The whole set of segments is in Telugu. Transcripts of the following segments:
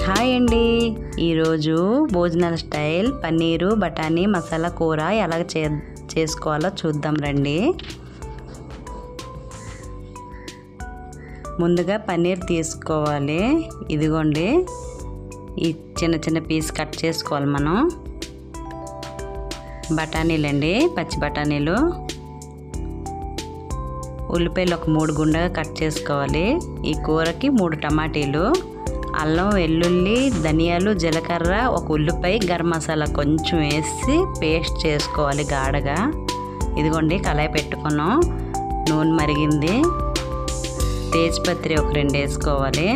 హాయ్ అండి, ఈరోజు భోజనాల స్టైల్ పన్నీరు బఠానీ మసాలా కూర ఎలా చేసుకోవాలో చూద్దాం రండి. ముందుగా పన్నీర్ తీసుకోవాలి. ఇదిగోండి, ఈ చిన్న చిన్న పీస్ కట్ చేసుకోవాలి మనం. బఠానీలు అండి, పచ్చి బఠానీలు. ఉల్లిపాయలు ఒక 3 గుండగా కట్ చేసుకోవాలి. ఈ కూరకి 3 టమాటీలు, అల్లం వెల్లుల్లి ధనియాలు జీలకర్ర ఒక ఉల్లిపాయ గరం మసాలా కొంచెం వేసి పేస్ట్ చేసుకోవాలి గాఢగా. ఇదిగోండి కళాయి పెట్టుకున్నాం, నూనె మరిగింది. తేజ్పత్రి ఒక 2 వేసుకోవాలి.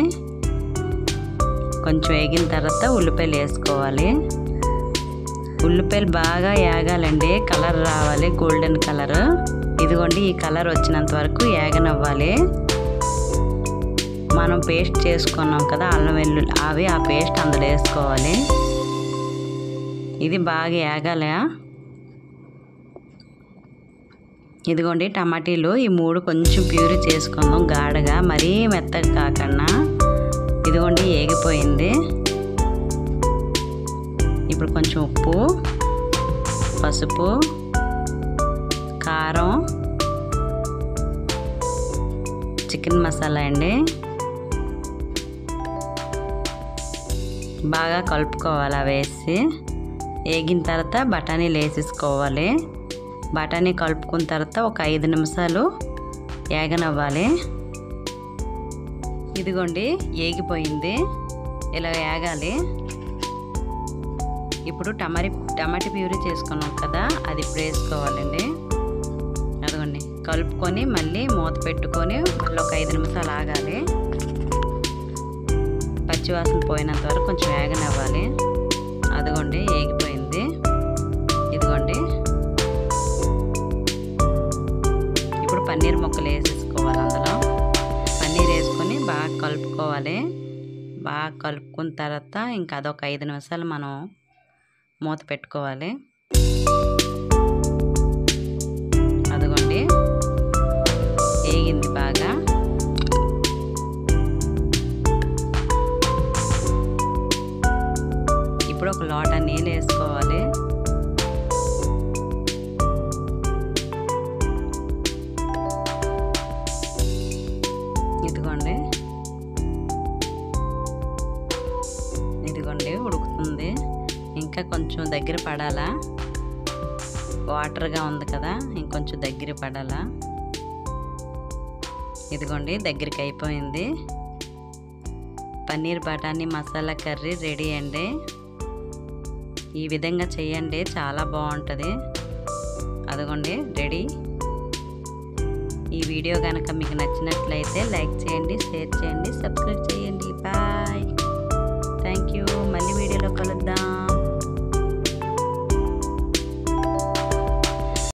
కొంచెం వేగిన తర్వాత ఉల్లిపాయలు వేసుకోవాలి. ఉల్లిపాయలు బాగా వేగాలండి, కలర్ రావాలి, గోల్డెన్ కలర్. ఇదిగోండి ఈ కలర్ వచ్చినంత వరకు వేగనవ్వాలి. మనం పేస్ట్ చేసుకున్నాం కదా అల్లం వెల్లుల్లి, ఆ పేస్ట్ అందులో వేసుకోవాలి. ఇది బాగా వేగాలి. ఇదిగోండి టమాటీలు ఈ 3 కొంచెం ప్యూరీ చేసుకుందాం గాఢగా, మరీ మెత్తగా కాకుండా. ఇదిగోండి వేగిపోయింది. ఇప్పుడు కొంచెం ఉప్పు, పసుపు, కారం, చికెన్ మసాలా అండి. బాగా కలుపుకోవాలి. వేసి వేగిన తర్వాత బఠానీలు వేసేసుకోవాలి. బఠానీ కలుపుకున్న తర్వాత ఒక 5 నిమిషాలు వేగనవ్వాలి. ఇదిగోండి వేగిపోయింది, ఇలా వేగాలి. ఇప్పుడు టమాటా ప్యూరీ చేసుకున్నాం కదా, అది ఇప్పుడు వేసుకోవాలండి. అదిగోండి కలుపుకొని మళ్ళీ మూత పెట్టుకొని మళ్ళీ ఒక 5 నిమిషాలు ఆగాలి. పచ్చివాసన పోయినంత వరకు కొంచెం వేగనివ్వాలి. అదిగోండి వేగిపోయింది. ఇదిగోండి ఇప్పుడు పన్నీర్ ముక్కలు వేసేసుకోవాలి. అందులో పన్నీర్ వేసుకొని బాగా కలుపుకోవాలి. బాగా కలుపుకున్న తర్వాత ఇంకా అదొక 5 నిమిషాలు మనం మూత పెట్టుకోవాలి. అదిగోండి వేగింది బాగా. ఇప్పుడు ఒక లోటా నీళ్ళు వేసుకోవాలి. ఇదిగోండి ఉడుకుతుంది. ఇంకా కొంచెం దగ్గర పడాలా, వాటర్గా ఉంది కదా, ఇంకొంచెం దగ్గర పడాలా. ఇదిగోండి దగ్గరికి అయిపోయింది. పన్నీర్ బఠానీ మసాలా కర్రీ రెడీ అండి. ఈ విధంగా చేయండి, చాలా బాగుంటుంది. అదిగోండి రెడీ. ఈ వీడియో కనుక మీకు నచ్చినట్లయితే లైక్ చేయండి, షేర్ చేయండి, సబ్స్క్రైబ్ చేయండి. బాయ్.